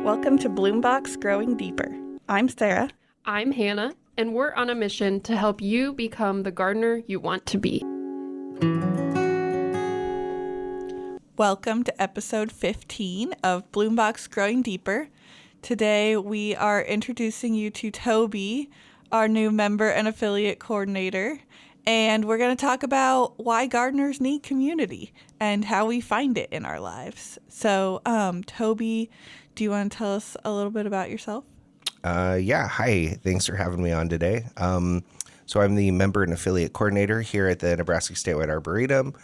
Welcome to Bloombox Growing Deeper. I'm Sarah. I'm Hannah, and we're on a mission to help you become the gardener you want to be. Welcome to episode 15 of Bloombox Growing Deeper. Today we are introducing you to Toby, our new member and affiliate coordinator, and we're going to talk about why gardeners need community and how we find it in our lives. So, Toby, do you want to tell us a little bit about yourself? Yeah. Hi. Thanks for having me on today. So I'm the member and affiliate coordinator here at the Nebraska Statewide Arboretum.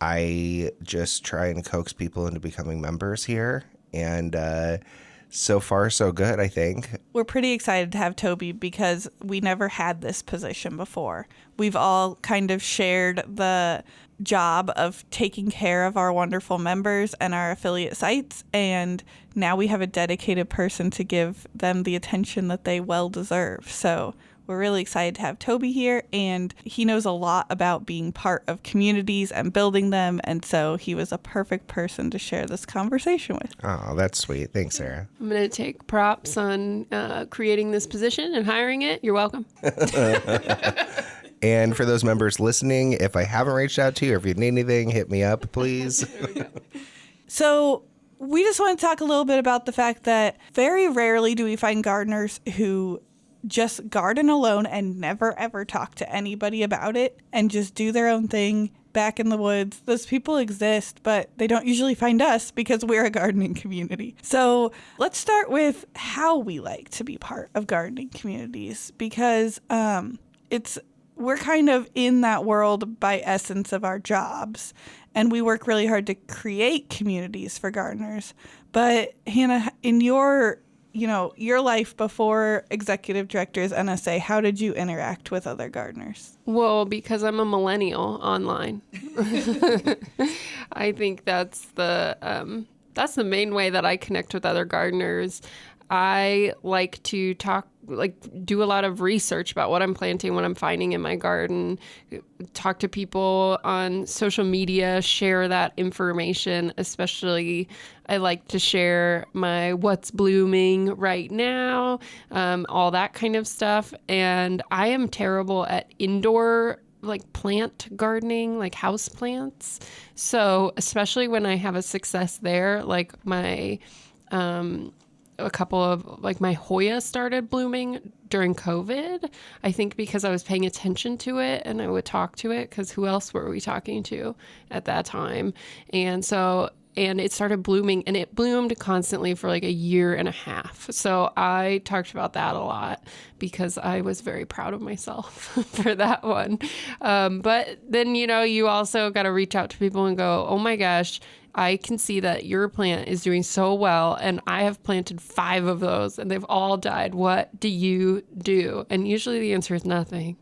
I just try and coax people into becoming members here. And so far, so good, I think. We're pretty excited to have Toby because we never had this position before. We've all kind of shared the job of taking care of our wonderful members and our affiliate sites, and now we have a dedicated person to give them the attention that they well deserve. So we're really excited to have Toby here, and he knows a lot about being part of communities and building them, and so he was a perfect person to share this conversation with. Oh, that's sweet. Thanks, Sarah. I'm going to take props on creating this position and hiring it. You're welcome. And for those members listening, if I haven't reached out to you or if you need anything, hit me up, please. There we go. So we just want to talk a little bit about the fact that very rarely do we find gardeners who just garden alone and never ever talk to anybody about it and just do their own thing back in the woods. Those people exist, but they don't usually find us because we're a gardening community. So let's start with how we like to be part of gardening communities, because we're kind of in that world by essence of our jobs, and we work really hard to create communities for gardeners. But Hannah, in your life before executive director as NSA, how did you interact with other gardeners? Well, because I'm a millennial online. I think that's the main way that I connect with other gardeners. I like to do a lot of research about what I'm planting, what I'm finding in my garden, talk to people on social media, share that information. Especially, I like to share my what's blooming right now, all that kind of stuff. And I am terrible at indoor plant gardening, like house plants. So especially when I have a success there, a couple of my Hoya started blooming during COVID, I think because I was paying attention to it and I would talk to it, because who else were we talking to at that time? And it started blooming, and it bloomed constantly for a year and a half. So I talked about that a lot because I was very proud of myself for that one. But then, you also got to reach out to people and go, oh my gosh, I can see that your plant is doing so well, and I have planted 5 of those and they've all died. What do you do? And usually the answer is nothing,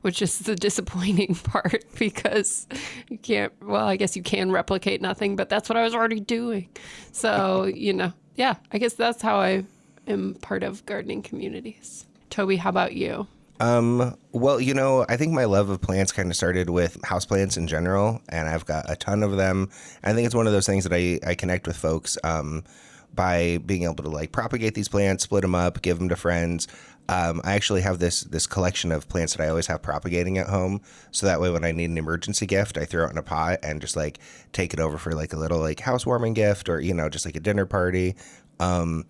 which is the disappointing part, because you can't, I guess you can replicate nothing, but that's what I was already doing. So, yeah, I guess that's how I am part of gardening communities. Toby, how about you? Well, I think my love of plants kind of started with houseplants in general, and I've got a ton of them. I think it's one of those things that I connect with folks by being able to propagate these plants, split them up, give them to friends. I actually have this collection of plants that I always have propagating at home. So that way when I need an emergency gift, I throw it in a pot and just take it over for a little housewarming gift, or, just a dinner party. And,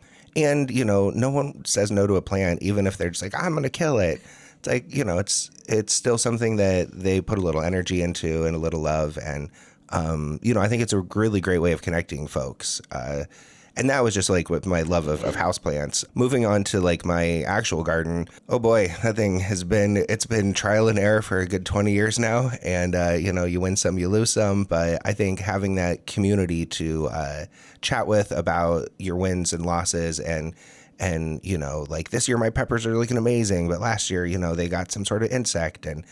no one says no to a plant, even if they're just I'm going to kill it. It's it's still something that they put a little energy into and a little love. And, I think it's a really great way of connecting folks. And that was just with my love of houseplants. Moving on to my actual garden. Oh boy, that thing it's been trial and error for a good 20 years now. And, you win some, you lose some. But I think having that community to chat with about your wins and losses, and this year my peppers are looking amazing, but last year, they got some sort of insect, and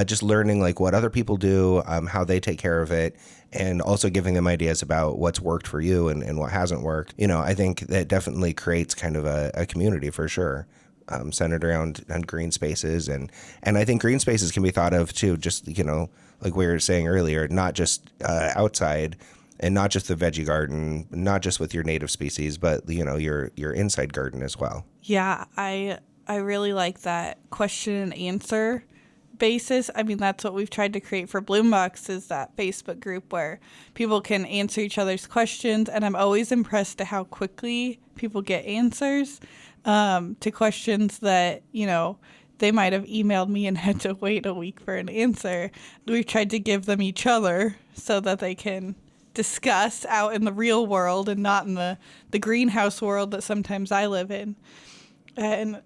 just learning what other people do, how they take care of it, and also giving them ideas about what's worked for you and what hasn't worked. I think that definitely creates kind of a community for sure, centered around green spaces. And I think green spaces can be thought of too, just, like we were saying earlier, not just outside, and not just the veggie garden, not just with your native species, but your inside garden as well. Yeah, I really like that question and answer basis. I mean, that's what we've tried to create for Bloombox, is that Facebook group where people can answer each other's questions. And I'm always impressed at how quickly people get answers to questions that, they might have emailed me and had to wait a week for an answer. We've tried to give them each other so that they can discuss out in the real world and not in the greenhouse world that sometimes I live in. And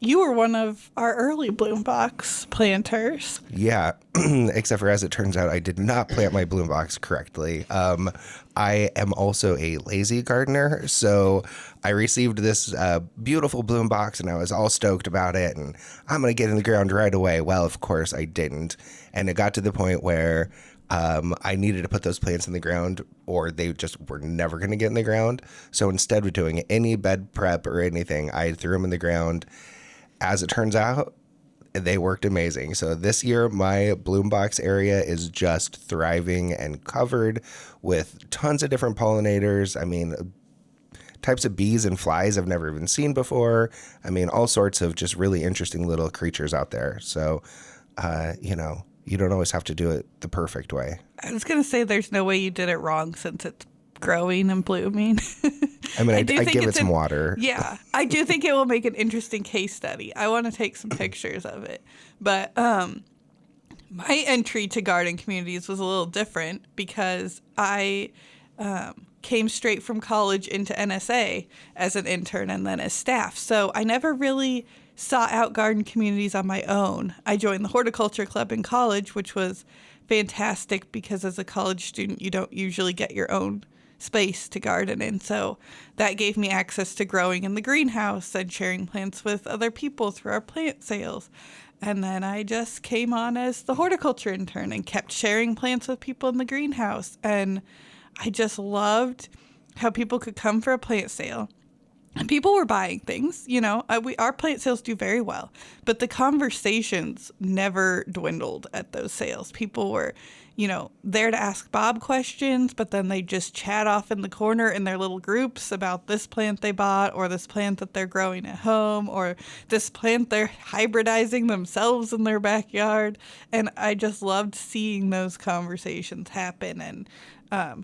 you were one of our early Bloombox planters. Yeah, except for, as it turns out, I did not plant my Bloombox correctly. I am also a lazy gardener, so I received this beautiful Bloombox, and I was all stoked about it, and I'm going to get in the ground right away. Well, of course, I didn't, and it got to the point where I needed to put those plants in the ground, or they just were never going to get in the ground. So instead of doing any bed prep or anything, I threw them in the ground. As it turns out, they worked amazing. So this year, my Bloombox area is just thriving and covered with tons of different pollinators. I mean, types of bees and flies I've never even seen before. I mean, all sorts of just really interesting little creatures out there. So, you don't always have to do it the perfect way. I was going to say there's no way you did it wrong since it's growing and blooming. I mean, I give it some water. Yeah, I do think it will make an interesting case study. I want to take some pictures of it. But my entry to garden communities was a little different because I came straight from college into NSA as an intern and then as staff. So I never really sought out garden communities on my own. I joined the horticulture club in college, which was fantastic because as a college student, you don't usually get your own space to garden in. So that gave me access to growing in the greenhouse and sharing plants with other people through our plant sales. And then I just came on as the horticulture intern and kept sharing plants with people in the greenhouse. And I just loved how people could come for a plant sale. And people were buying things, our plant sales do very well, but the conversations never dwindled at those sales. People were, there to ask Bob questions, but then they just chat off in the corner in their little groups about this plant they bought or this plant that they're growing at home or this plant they're hybridizing themselves in their backyard. And I just loved seeing those conversations happen and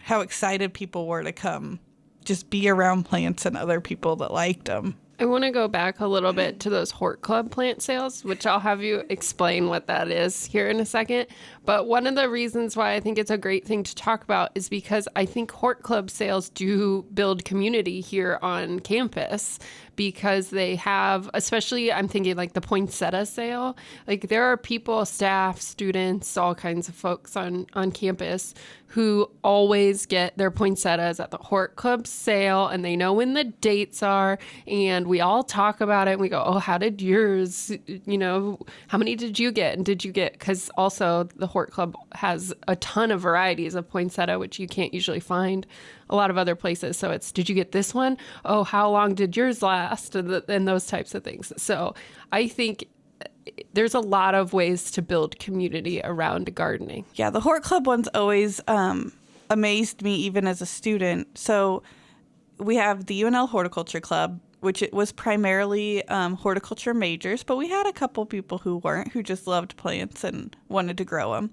how excited people were to come just be around plants and other people that liked them. I want to go back a little bit to those Hort Club plant sales, which I'll have you explain what that is here in a second. But one of the reasons why I think it's a great thing to talk about is because I think Hort Club sales do build community here on campus because they have, especially I'm thinking like the poinsettia sale, like there are people, staff, students, all kinds of folks on campus who always get their poinsettias at the Hort Club sale, and they know when the dates are, and we all talk about it, and we go, oh, how did yours, how many did you get, and did you get, because also the Hort Club has a ton of varieties of poinsettia, which you can't usually find a lot of other places. So it's, did you get this one? Oh, how long did yours last? And those types of things. So I think there's a lot of ways to build community around gardening. Yeah, the Hort Club one's always amazed me even as a student. So we have the UNL Horticulture Club, which it was primarily horticulture majors, but we had a couple people who weren't, who just loved plants and wanted to grow them.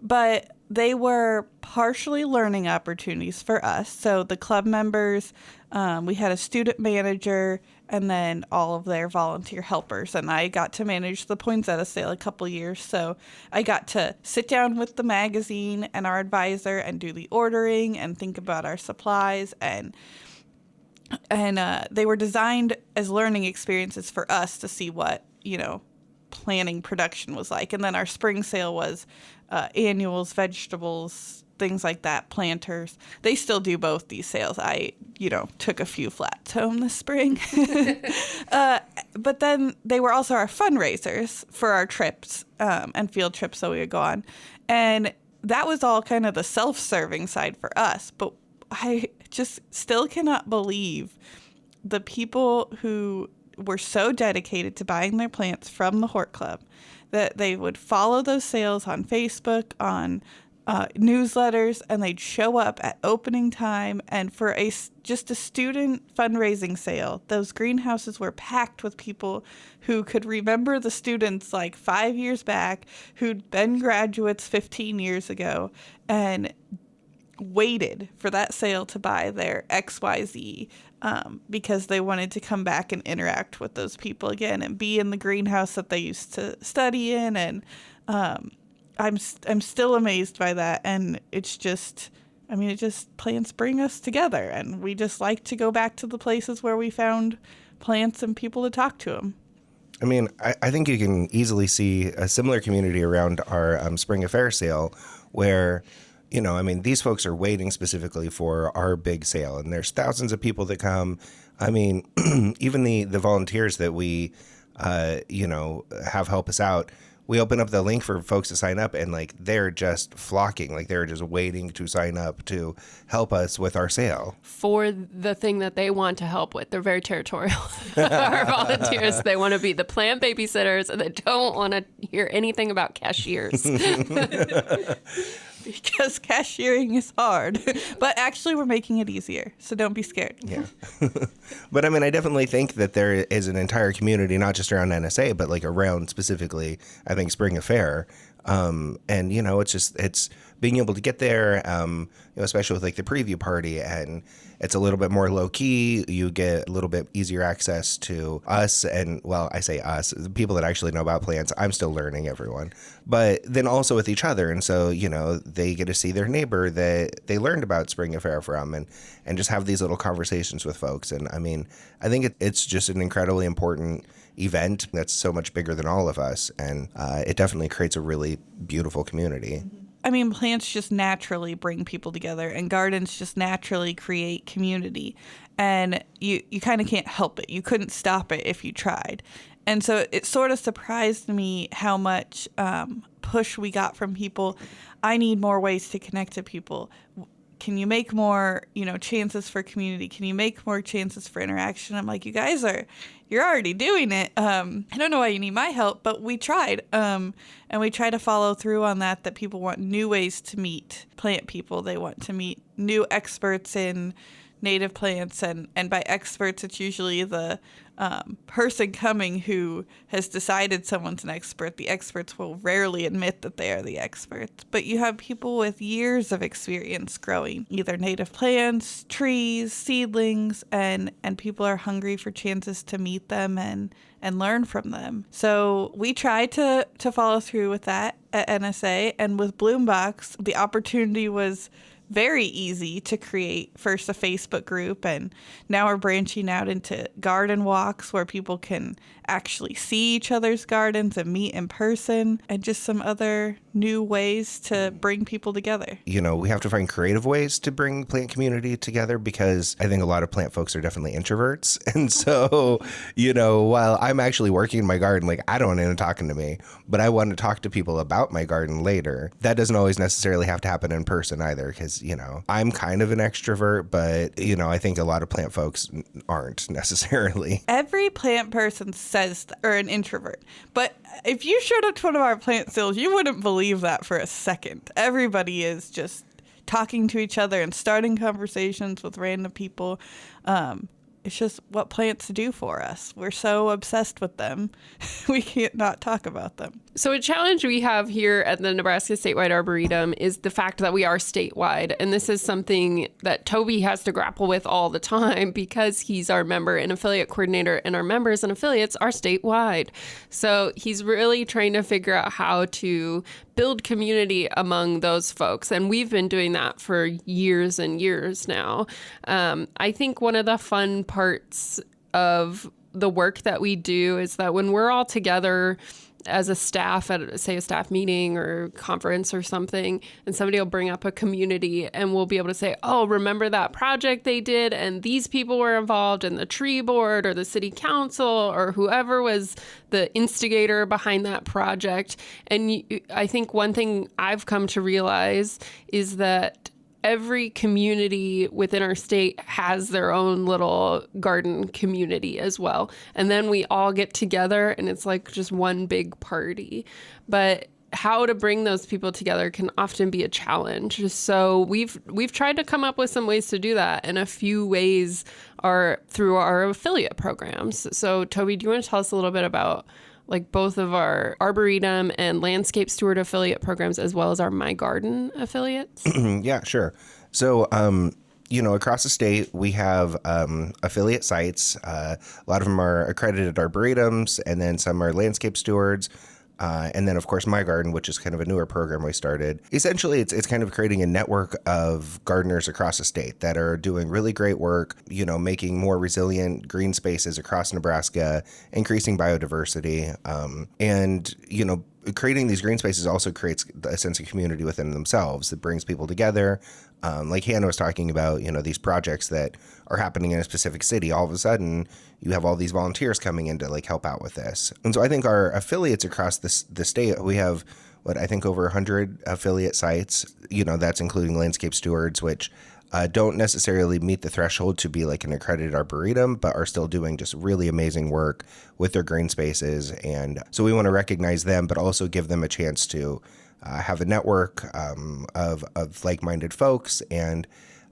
But they were partially learning opportunities for us. So the club members, we had a student manager and then all of their volunteer helpers. And I got to manage the poinsettia sale a couple years. So I got to sit down with the magazine and our advisor and do the ordering and think about our supplies. And they were designed as learning experiences for us to see what, planning production was like. And then our spring sale was annuals, vegetables, things like that, planters. They still do both these sales. I, took a few flats home this spring. But then they were also our fundraisers for our trips and field trips that we would go on. And that was all kind of the self-serving side for us. But I just still cannot believe the people who were so dedicated to buying their plants from the Hort Club that they would follow those sales on Facebook, on newsletters, and they'd show up at opening time. And for just a student fundraising sale, those greenhouses were packed with people who could remember the students like 5 years back, who'd been graduates 15 years ago, and waited for that sale to buy their XYZ because they wanted to come back and interact with those people again and be in the greenhouse that they used to study in. And I'm still amazed by that. And it's just, plants bring us together, and we just like to go back to the places where we found plants and people to talk to them. I mean, I think you can easily see a similar community around our Spring Affair sale where, these folks are waiting specifically for our big sale, and there's thousands of people that come. I mean, even the volunteers that we, have help us out, we open up the link for folks to sign up, and like they're just flocking, like they're just waiting to sign up to help us with our sale for the thing that they want to help with. They're very territorial. Our volunteers, they want to be the plant babysitters, and they don't want to hear anything about cashiers. Because cashiering is hard. But actually, we're making it easier, so don't be scared. Yeah. But I definitely think that there is an entire community, not just around NSA, but like around specifically, I think, Spring Affair. And, it's being able to get there, especially with like the preview party, and it's a little bit more low key. You get a little bit easier access to us. And well, I say us, the people that actually know about plants. I'm still learning, everyone, but then also with each other. And so, they get to see their neighbor that they learned about Spring Affair from, and just have these little conversations with folks. And I think it's just an incredibly important event that's so much bigger than all of us. And it definitely creates a really beautiful community. Plants just naturally bring people together, and gardens just naturally create community. And you kind of can't help it. You couldn't stop it if you tried. And so it sort of surprised me how much push we got from people. I need more ways to connect to people. Can you make more, chances for community? Can you make more chances for interaction? I'm like, you're already doing it. I don't know why you need my help, but we tried. And we try to follow through on that people want new ways to meet plant people. They want to meet new experts in native plants. And by experts, it's usually the person coming who has decided someone's an expert. The experts will rarely admit that they are the experts. But you have people with years of experience growing either native plants, trees, seedlings, and people are hungry for chances to meet them and learn from them. So we try to follow through with that at NSA. And with Bloombox, the opportunity was very easy to create first a Facebook group, and now we're branching out into garden walks where people can actually see each other's gardens and meet in person, and just some other new ways to bring people together. We have to find creative ways to bring plant community together, because I think a lot of plant folks are definitely introverts. And so, while I'm actually working in my garden, like I don't want anyone talking to me, but I want to talk to people about my garden later. That doesn't always necessarily have to happen in person either, because, I'm kind of an extrovert, but, I think a lot of plant folks aren't necessarily. Every plant person says, or an introvert, but if you showed up to one of our plant sales, you wouldn't believe that for a second. Everybody is just talking to each other and starting conversations with random people. It's just what plants do for us. We're so obsessed with them, we can't not talk about them. So a challenge we have here at the Nebraska Statewide Arboretum is the fact that we are statewide. And this is something that Toby has to grapple with all the time, because he's our member and affiliate coordinator, and our members and affiliates are statewide. So he's really trying to figure out how to build community among those folks. And we've been doing that for years and years now. I think one of the fun parts of the work that we do is that when we're all together as a staff at, say, a staff meeting or conference or something, and somebody will bring up a community, and we'll be able to say, oh, remember that project they did, and these people were involved, in the tree board or the city council or whoever was the instigator behind that project. And I think one thing I've come to realize is that every community within our state has their own little garden community as well. And then we all get together, and it's like just one big party. But how to bring those people together can often be a challenge. So we've tried to come up with some ways to do that, and a few ways are through our affiliate programs. So Toby, do you want to tell us a little bit about like both of our Arboretum and Landscape Steward affiliate programs, as well as our My Garden affiliates? Yeah, sure. So, across the state, we have affiliate sites. A lot of them are accredited arboretums, and then some are landscape stewards. And then, of course, My Garden, which is kind of a newer program we started. Essentially, it's kind of creating a network of gardeners across the state that are doing really great work, making more resilient green spaces across Nebraska, increasing biodiversity. Creating these green spaces also creates a sense of community within themselves that brings people together. Like Hannah was talking about, these projects that are happening in a specific city. All of a sudden, you have all these volunteers coming in to like help out with this. And so I think our affiliates across the state, we have I think over 100 affiliate sites. That's including landscape stewards, which don't necessarily meet the threshold to be like an accredited arboretum, but are still doing just really amazing work with their green spaces. And so we want to recognize them, but also give them a chance to have a network of like-minded folks and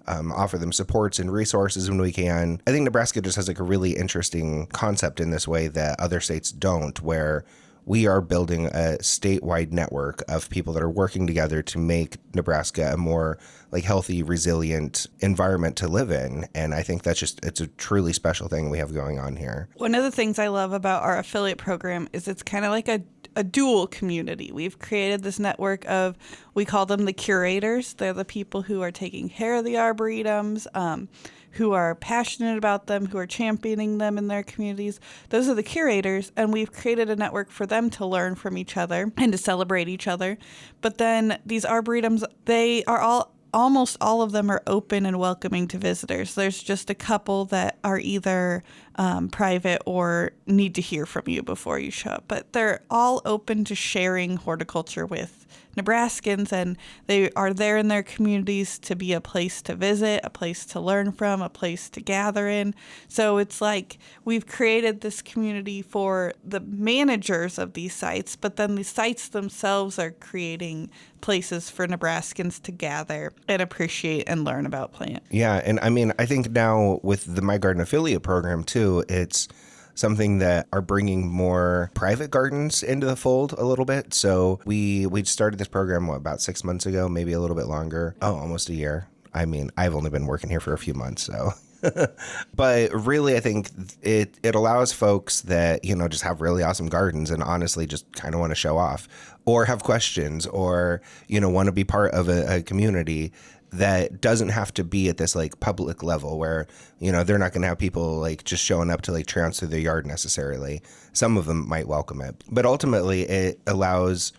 offer them supports and resources when we can. I think Nebraska just has like a really interesting concept in this way that other states don't, where we are building a statewide network of people that are working together to make Nebraska a more like healthy, resilient environment to live in. And I think it's a truly special thing we have going on here. One of the things I love about our affiliate program is it's kind of like a dual community. We've created this network of, we call them the curators. They're the people who are taking care of the arboretums, who are passionate about them, who are championing them in their communities. Those are the curators, and we've created a network for them to learn from each other and to celebrate each other. But then these arboretums, they are almost all of them are open and welcoming to visitors. There's just a couple that are either private or need to hear from you before you show up. But they're all open to sharing horticulture with Nebraskans, and they are there in their communities to be a place to visit, a place to learn from, a place to gather in. So it's like we've created this community for the managers of these sites, but then the sites themselves are creating places for Nebraskans to gather and appreciate and learn about plants. Yeah, and I mean, I think now with the My Garden affiliate program too, it's something that are bringing more private gardens into the fold a little bit. So we started this program, about 6 months ago, maybe a little bit longer. Oh, almost a year. I mean, I've only been working here for a few months, so. But really, I think it allows folks that, just have really awesome gardens and honestly just kind of want to show off or have questions or, want to be part of a community that doesn't have to be at this like public level where, they're not going to have people like just showing up to like trounce through their yard necessarily. Some of them might welcome it, but ultimately it allows,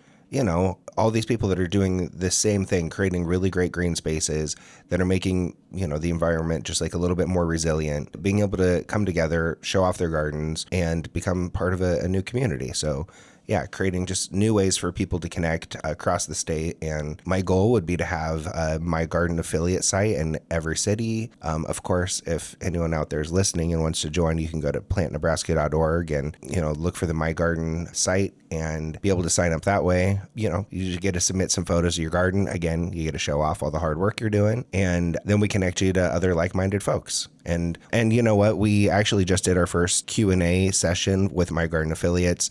all these people that are doing the same thing, creating really great green spaces that are making, the environment just like a little bit more resilient, being able to come together, show off their gardens and become part of a new community. So yeah, creating just new ways for people to connect across the state. And my goal would be to have a My Garden affiliate site in every city. Of course, if anyone out there is listening and wants to join, you can go to plantnebraska.org and, look for the My Garden site and be able to sign up that way. You just get to submit some photos of your garden. Again, you get to show off all the hard work you're doing. And then we connect you to other like-minded folks. And you know what? We actually just did our first Q&A session with My Garden affiliates,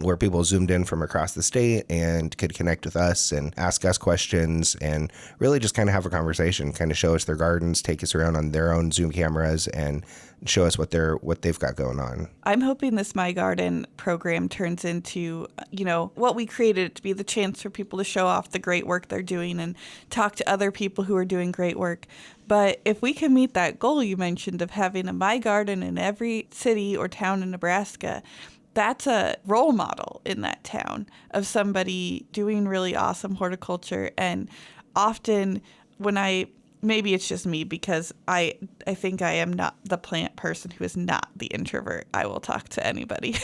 where people zoomed in from across the state and could connect with us and ask us questions and really just kind of have a conversation, kind of show us their gardens, take us around on their own Zoom cameras and show us what they've got going on. I'm hoping this My Garden program turns into, what we created it to be, the chance for people to show off the great work they're doing and talk to other people who are doing great work. But if we can meet that goal you mentioned of having a My Garden in every city or town in Nebraska, that's a role model in that town of somebody doing really awesome horticulture. And often maybe it's just me because I think I am not the plant person who is not the introvert. I will talk to anybody.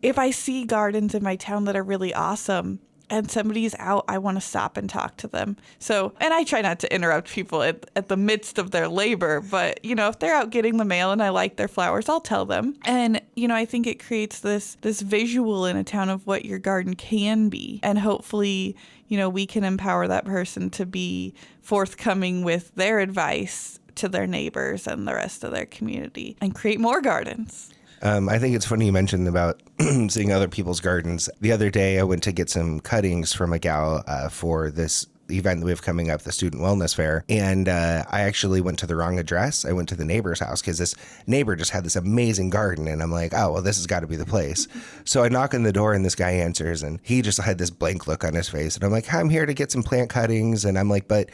If I see gardens in my town that are really awesome, and somebody's out, I want to stop and talk to them. So, and I try not to interrupt people at the midst of their labor, but, you know, if they're out getting the mail and I like their flowers, I'll tell them. And, you know, I think it creates this visual in a town of what your garden can be. And hopefully, you know, we can empower that person to be forthcoming with their advice to their neighbors and the rest of their community and create more gardens. I think it's funny you mentioned about seeing other people's gardens. The other day, I went to get some cuttings from a gal for this event that we have coming up, the Student Wellness Fair. And I actually went to the wrong address. I went to the neighbor's house because this neighbor just had this amazing garden. And I'm like, oh, well, this has got to be the place. So I knock on the door and this guy answers and he just had this blank look on his face. And I'm like, I'm here to get some plant cuttings. And I'm like, but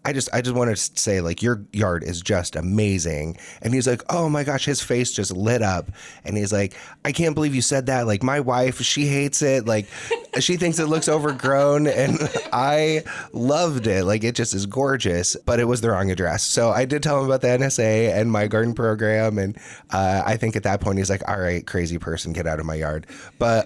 I just wanted to say, like, your yard is just amazing. And he's like, oh my gosh, his face just lit up. And he's like, I can't believe you said that. Like, my wife, she hates it. Like, she thinks it looks overgrown. And I loved it. Like, it just is gorgeous. But it was the wrong address. So I did tell him about the NSA and my garden program. And I think at that point, he's like, all right, crazy person, get out of my yard. But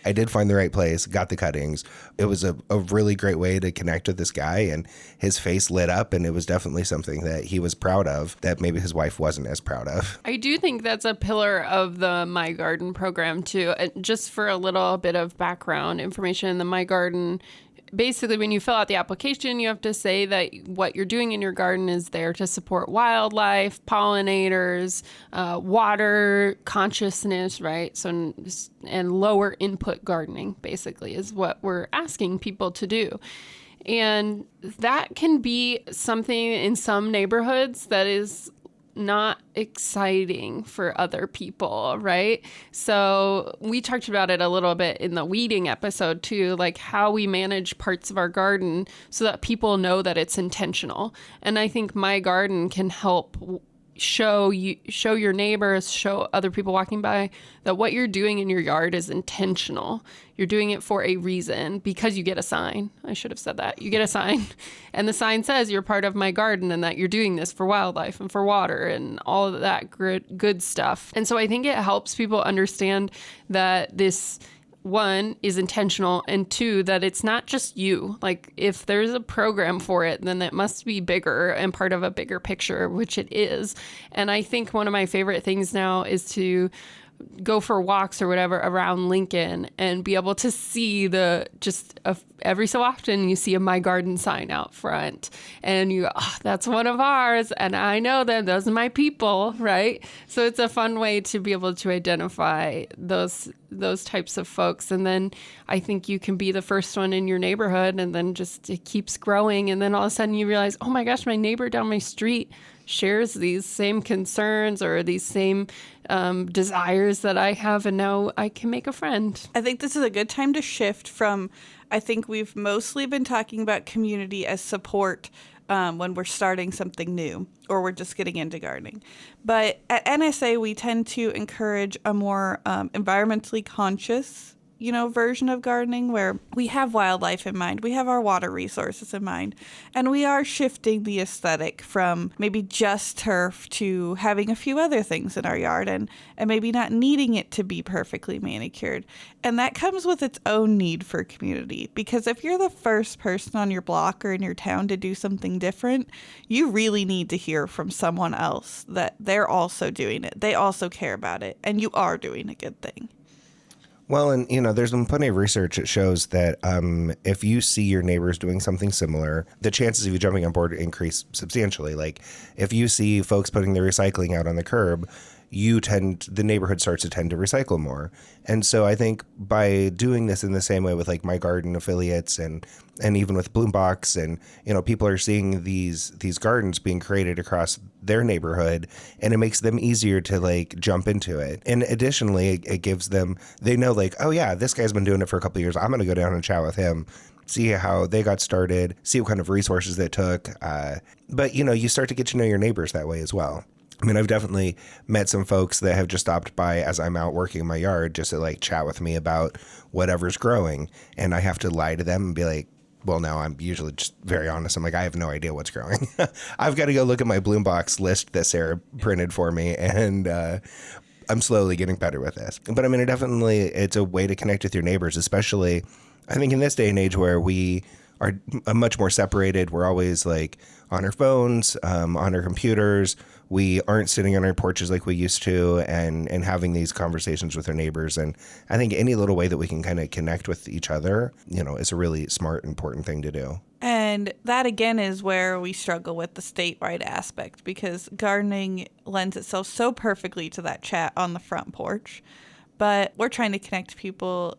I did find the right place, got the cuttings. It was a really great way to connect with this guy, and his face lit up, and it was definitely something that he was proud of that maybe his wife wasn't as proud of. I do think that's a pillar of the My Garden program too. Just for a little bit of background information, the My Garden, basically, when you fill out the application, you have to say that what you're doing in your garden is there to support wildlife, pollinators, water consciousness, right? So, and lower input gardening, basically, is what we're asking people to do. And that can be something in some neighborhoods that is not exciting for other people, right? So we talked about it a little bit in the weeding episode too, like how we manage parts of our garden so that people know that it's intentional. And I think My Garden can help show your neighbors, show other people walking by that what you're doing in your yard is intentional. You're doing it for a reason because you get a sign. I should have said that. You get a sign and the sign says you're part of my garden and that you're doing this for wildlife and for water and all of that good stuff. And so I think it helps people understand that this, one, is intentional, and two, that it's not just you. Like, if there's a program for it, then it must be bigger and part of a bigger picture, which it is. And I think one of my favorite things now is to go for walks or whatever around Lincoln and be able to see every so often you see a My Garden sign out front and you go, oh, that's one of ours. And I know them, those are my people, right? So it's a fun way to be able to identify those types of folks. And then I think you can be the first one in your neighborhood and then just it keeps growing. And then all of a sudden you realize, oh my gosh, my neighbor down my street shares these same concerns or these same desires that I have, and now I can make a friend. I think this is a good time to shift from, I think we've mostly been talking about community as support when we're starting something new or we're just getting into gardening. But at NSA, we tend to encourage a more environmentally conscious version of gardening where we have wildlife in mind, we have our water resources in mind, and we are shifting the aesthetic from maybe just turf to having a few other things in our yard and maybe not needing it to be perfectly manicured. And that comes with its own need for community, because if you're the first person on your block or in your town to do something different, you really need to hear from someone else that they're also doing it, they also care about it, and you are doing a good thing. Well, and, there's been plenty of research that shows that if you see your neighbors doing something similar, the chances of you jumping on board increase substantially. Like, if you see folks putting their recycling out on the curb, the neighborhood starts to tend to recycle more. And so I think by doing this in the same way with like My Garden affiliates and even with Bloombox and, people are seeing these gardens being created across their neighborhood, and it makes them easier to like jump into it. And additionally, it gives them, they know like, oh yeah, this guy's been doing it for a couple of years. I'm going to go down and chat with him, see how they got started, see what kind of resources they took. But, you start to get to know your neighbors that way as well. I mean, I've definitely met some folks that have just stopped by as I'm out working in my yard just to like chat with me about whatever's growing. And I have to lie to them and be like, well, no, I'm usually just very honest. I'm like, I have no idea what's growing. I've got to go look at my Bloombox list that Sarah printed for me. And I'm slowly getting better with this. But I mean, it's a way to connect with your neighbors, especially I think in this day and age where we are much more separated, we're always like on our phones, on our computers. We aren't sitting on our porches like we used to and having these conversations with our neighbors. And I think any little way that we can kind of connect with each other, is a really smart, important thing to do. And that, again, is where we struggle with the statewide aspect, because gardening lends itself so perfectly to that chat on the front porch. But we're trying to connect people,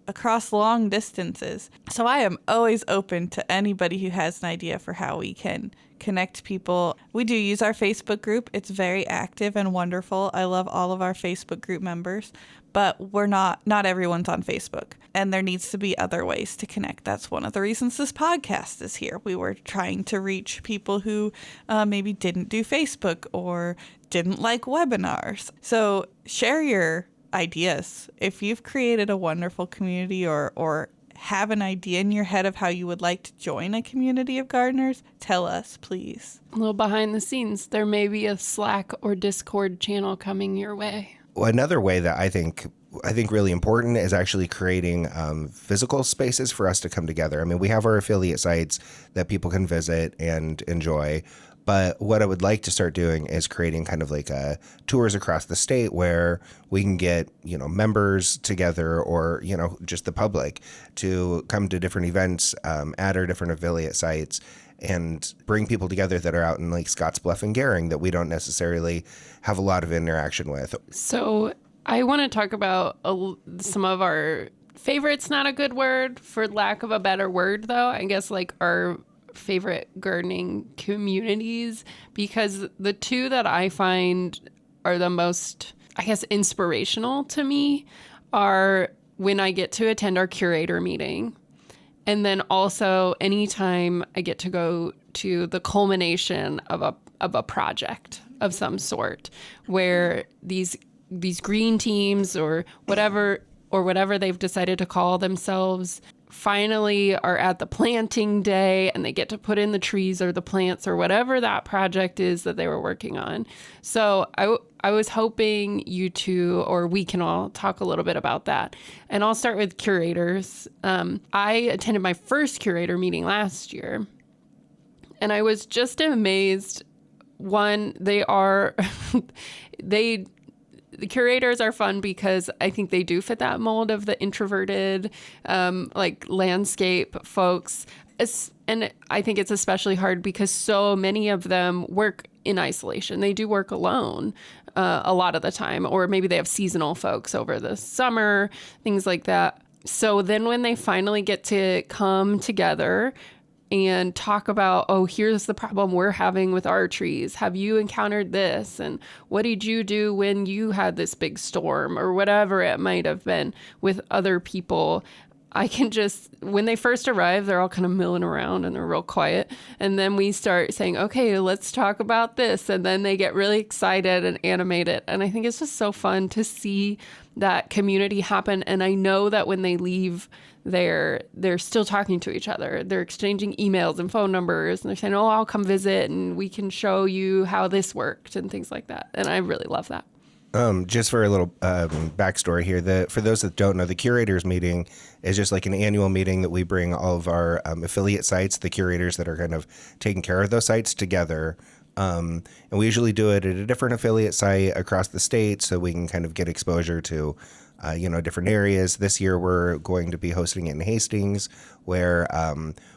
across long distances. So I am always open to anybody who has an idea for how we can connect people. We do use our Facebook group. It's very active and wonderful. I love all of our Facebook group members, but not everyone's on Facebook, and there needs to be other ways to connect. That's one of the reasons this podcast is here. We were trying to reach people who maybe didn't do Facebook or didn't like webinars. So share your ideas. If you've created a wonderful community or have an idea in your head of how you would like to join a community of gardeners, tell us, please. A little behind the scenes, there may be a Slack or Discord channel coming your way. Well, another way that I think really important is actually creating physical spaces for us to come together. I mean, we have our affiliate sites that people can visit and enjoy. But what I would like to start doing is creating kind of like tours across the state where we can get, members together or, just the public to come to different events at our different affiliate sites and bring people together that are out in like Scottsbluff and Gering that we don't necessarily have a lot of interaction with. So I want to talk about some of our favorites, not a good word, for lack of a better word, though. I guess like our favorite gardening communities, because the two that I find are the most, I guess, inspirational to me are when I get to attend our curator meeting. And then also anytime I get to go to the culmination of a project of some sort where these green teams or whatever they've decided to call themselves finally are at the planting day and they get to put in the trees or the plants or whatever that project is that they were working on. So I was hoping you two, or we can all talk a little bit about that. And I'll start with curators. I attended my first curator meeting last year and I was just amazed. One, the curators are fun because I think they do fit that mold of the introverted, like landscape folks. And I think it's especially hard because so many of them work in isolation. They do work alone a lot of the time, or maybe they have seasonal folks over the summer, things like that. So then when they finally get to come together and talk about, oh, here's the problem we're having with our trees. Have you encountered this? And what did you do when you had this big storm, or whatever it might have been with other people? I can just, when they first arrive, they're all kind of milling around and they're real quiet. And then we start saying, okay, let's talk about this. And then they get really excited and animated. And I think it's just so fun to see that community happen. And I know that when they leave, they're still talking to each other. They're exchanging emails and phone numbers, and they're saying, oh, I'll come visit and we can show you how this worked and things like that. And I really love that. Just for a little backstory here, for those that don't know, the curators meeting is just like an annual meeting that we bring all of our affiliate sites, the curators that are kind of taking care of those sites, together. And we usually do it at a different affiliate site across the state so we can kind of get exposure to different areas. This year we're going to be hosting it in Hastings, where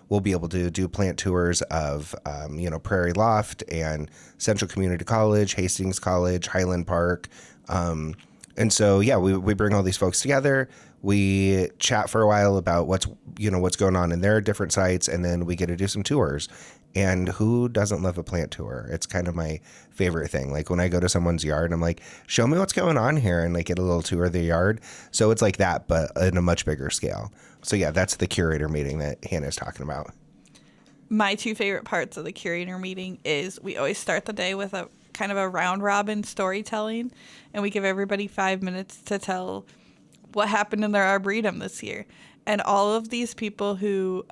we'll be able to do plant tours of, Prairie Loft and Central Community College, Hastings College, Highland Park. And so, yeah, we bring all these folks together. We chat for a while about what's going on in their different sites, and then we get to do some tours. And who doesn't love a plant tour? It's kind of my favorite thing. Like when I go to someone's yard, I'm like, show me what's going on here, and like get a little tour of the yard. So it's like that, but in a much bigger scale. So yeah, that's the curator meeting that Hannah's talking about. My two favorite parts of the curator meeting is we always start the day with a kind of a round robin storytelling, and we give everybody 5 minutes to tell what happened in their arboretum this year. And all of these people who,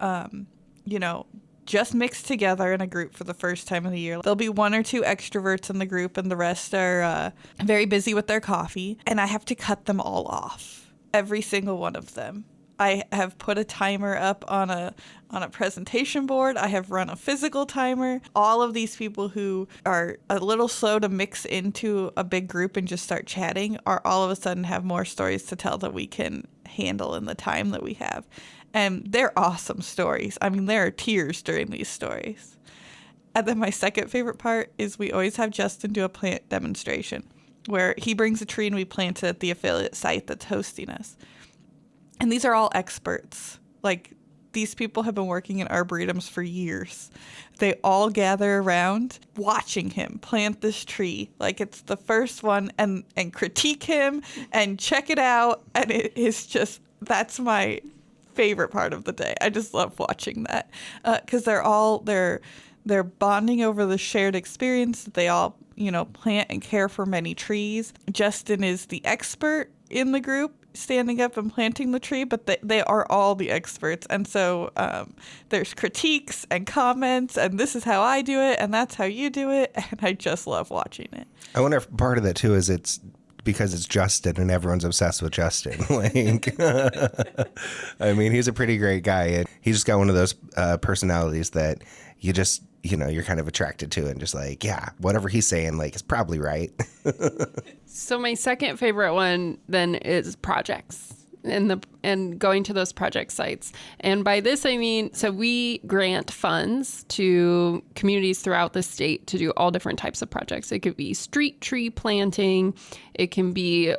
just mixed together in a group for the first time of the year. There'll be one or two extroverts in the group, and the rest are very busy with their coffee. And I have to cut them all off, every single one of them. I have put a timer up on a presentation board. I have run a physical timer. All of these people who are a little slow to mix into a big group and just start chatting are all of a sudden have more stories to tell that we can handle in the time that we have. And they're awesome stories. I mean, there are tears during these stories. And then my second favorite part is we always have Justin do a plant demonstration where he brings a tree and we plant it at the affiliate site that's hosting us. And these are all experts. Like, these people have been working in arboretums for years. They all gather around watching him plant this tree like it's the first one and critique him and check it out. And it is just, that's my favorite part of the day. I just love watching that because they're bonding over the shared experience that they all, plant and care for many trees. Justin is the expert in the group, standing up and planting the tree, but they are all the experts. And so there's critiques and comments, and this is how I do it, and that's how you do it. And I just love watching it. I wonder if part of that too is it's because it's Justin and everyone's obsessed with Justin. Like, I mean, he's a pretty great guy, and he's just got one of those personalities that you just, you're kind of attracted to and just like, yeah, whatever he's saying, like, is probably right. So my second favorite one then is projects and going to those project sites. And by this, I mean, so we grant funds to communities throughout the state to do all different types of projects. It could be street tree planting. It can be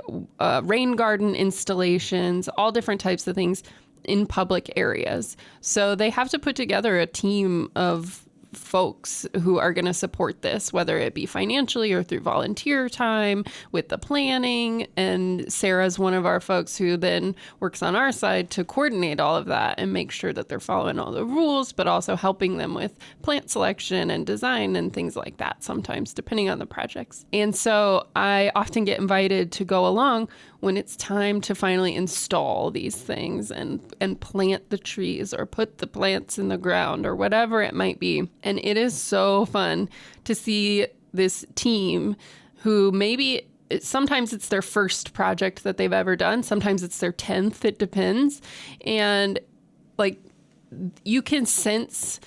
rain garden installations, all different types of things in public areas. So they have to put together a team of folks who are going to support this, whether it be financially or through volunteer time with the planning. And Sarah's one of our folks who then works on our side to coordinate all of that and make sure that they're following all the rules, but also helping them with plant selection and design and things like that sometimes, depending on the projects. And so I often get invited to go along when it's time to finally install these things and plant the trees or put the plants in the ground or whatever it might be. And it is so fun to see this team who maybe sometimes it's their first project that they've ever done. Sometimes it's their 10th. It depends. And like, you can sense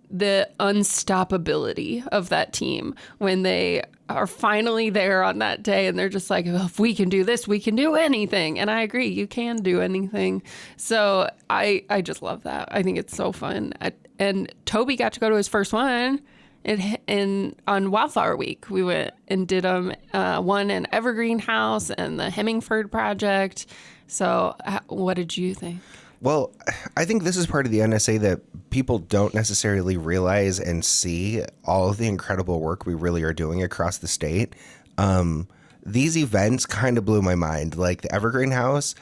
the unstoppability of that team when they are finally there on that day and they're just like, well, if we can do this, we can do anything. And I agree, you can do anything. So I just love that. I think it's so fun. And Toby got to go to his first one on Wildflower Week. We went and did one in Evergreen House and the Hemingford Project. So what did you think? Well, I think this is part of the NSA that people don't necessarily realize and see all of the incredible work we really are doing across the state. These events kind of blew my mind. Like the Evergreen House,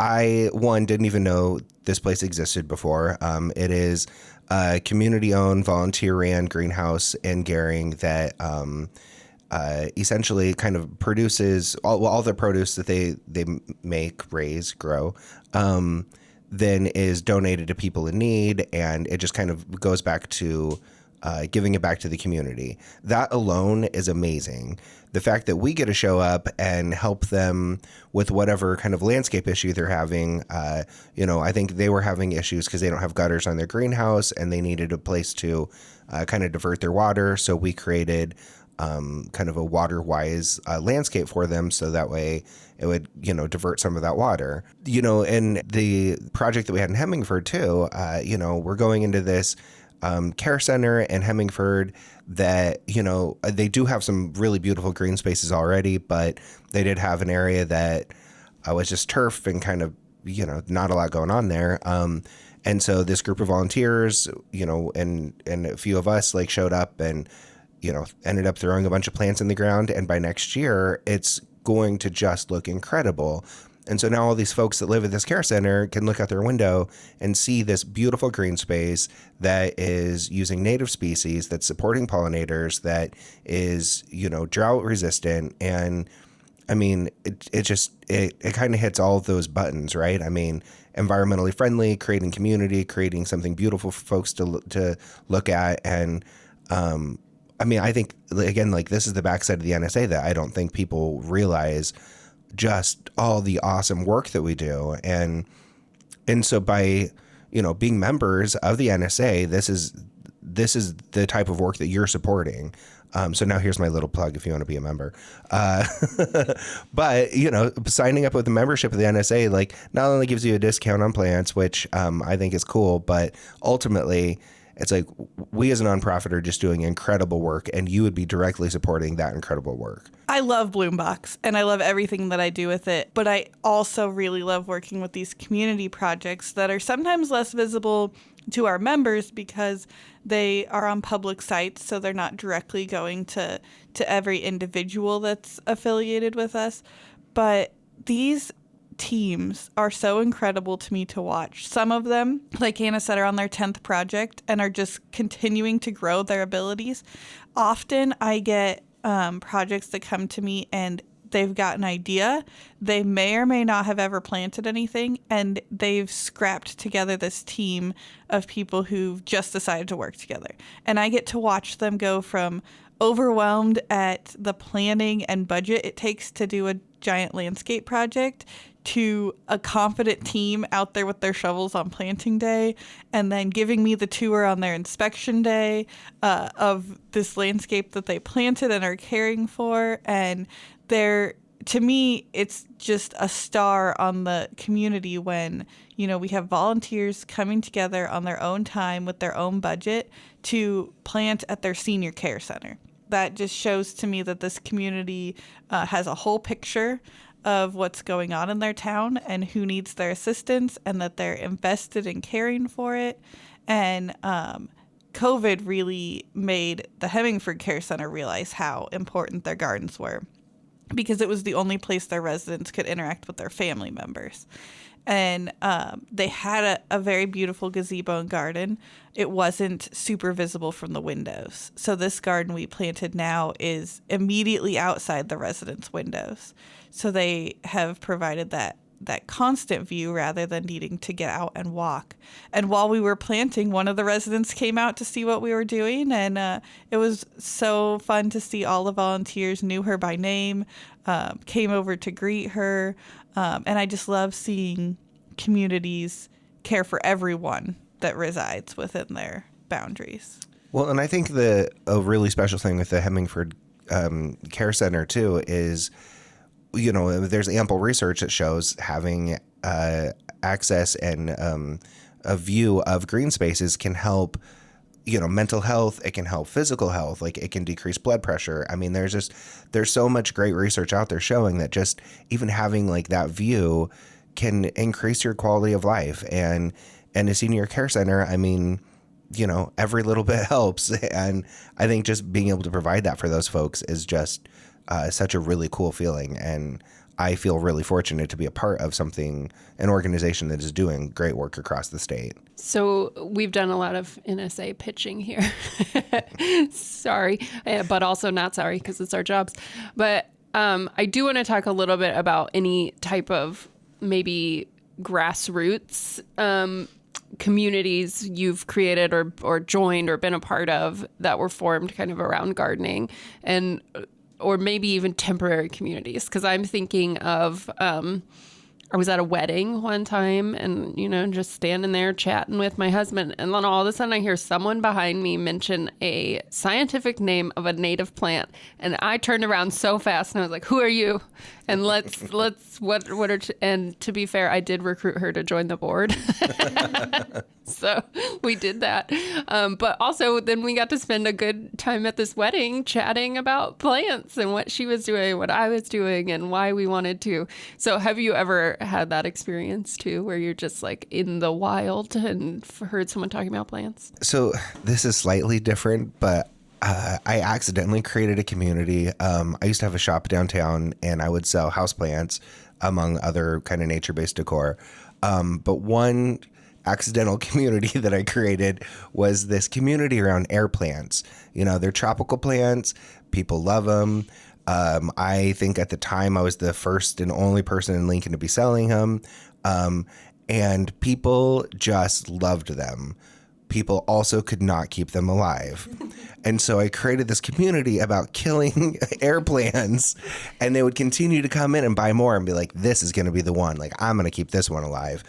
I didn't even know this place existed before. It is a community-owned, volunteer-ran greenhouse in Gering that essentially kind of produces all the produce that they make, raise, grow, then is donated to people in need, and it just kind of goes back to giving it back to the community. That alone is amazing. The fact that we get to show up and help them with whatever kind of landscape issue they're having, I think they were having issues because they don't have gutters on their greenhouse and they needed a place to kind of divert their water. So we created kind of a water-wise landscape for them, so that way it would, divert some of that water. And the project that we had in Hemingford too, we're going into this care center in Hemingford that, they do have some really beautiful green spaces already, but they did have an area that was just turf and kind of, not a lot going on there. And so this group of volunteers, and a few of us showed up and, ended up throwing a bunch of plants in the ground. And by next year, it's going to just look incredible. And so now all these folks that live at this care center can look out their window and see this beautiful green space that is using native species, that's supporting pollinators, that is, drought resistant. And I mean, it kind of hits all of those buttons, right? I mean, environmentally friendly, creating community, creating something beautiful for folks to look at. And, I think, again, this is the backside of the NSA that I don't think people realize just all the awesome work that we do. And And so by, being members of the NSA, this is the type of work that you're supporting. So now here's my little plug if you want to be a member. But, signing up with the membership of the NSA, like, not only gives you a discount on plants, which I think is cool, but ultimately it's like we as a nonprofit are just doing incredible work, and you would be directly supporting that incredible work. I love Bloombox and I love everything that I do with it, but I also really love working with these community projects that are sometimes less visible to our members because they are on public sites, so they're not directly going to every individual that's affiliated with us. But these teams are so incredible to me to watch. Some of them, like Hannah said, are on their 10th project and are just continuing to grow their abilities. Often I get projects that come to me and they've got an idea. They may or may not have ever planted anything, and they've scrapped together this team of people who've just decided to work together. And I get to watch them go from overwhelmed at the planning and budget it takes to do a giant landscape project to a confident team out there with their shovels on planting day, and then giving me the tour on their inspection day of this landscape that they planted and are caring for. And to me, it's just a star on the community when, we have volunteers coming together on their own time with their own budget to plant at their senior care center. That just shows to me that this community has a whole picture of what's going on in their town and who needs their assistance, and that they're invested in caring for it. And COVID really made the Hemingford Care Center realize how important their gardens were, because it was the only place their residents could interact with their family members. And they had a very beautiful gazebo and garden. It wasn't super visible from the windows. So this garden we planted now is immediately outside the residents' windows. So they have provided that constant view rather than needing to get out and walk. And while we were planting, one of the residents came out to see what we were doing. And it was so fun to see all the volunteers knew her by name, came over to greet her. And I just love seeing communities care for everyone that resides within their boundaries. Well, and I think a really special thing with the Hemingford Care Center, too, is, there's ample research that shows having access and a view of green spaces can help, mental health. It can help physical health. Like, it can decrease blood pressure. I mean, there's so much great research out there showing that just even having like that view can increase your quality of life. And a senior care center, I mean, every little bit helps. And I think just being able to provide that for those folks is just such a really cool feeling. And I feel really fortunate to be a part of an organization that is doing great work across the state. So we've done a lot of NSA pitching here. Sorry, but also not sorry because it's our jobs. But I do want to talk a little bit about any type of maybe grassroots communities you've created or joined or been a part of that were formed kind of around gardening, and or maybe even temporary communities. Because I'm thinking of, I was at a wedding one time and, just standing there chatting with my husband. And then all of a sudden I hear someone behind me mention a scientific name of a native plant. And I turned around so fast and I was like, who are you? And and to be fair, I did recruit her to join the board. So we did that. But also then we got to spend a good time at this wedding chatting about plants and what she was doing, what I was doing, and why we wanted to. So have you ever had that experience too, where you're just like in the wild and heard someone talking about plants? So this is slightly different, but I accidentally created a community. I used to have a shop downtown and I would sell houseplants among other kind of nature-based decor. But one accidental community that I created was this community around air plants. They're tropical plants. People love them. I think at the time I was the first and only person in Lincoln to be selling them. And people just loved them. people also could not keep them alive. And so I created this community about killing airplanes, and they would continue to come in and buy more and be like, this is going to be the one. Like, I'm going to keep this one alive.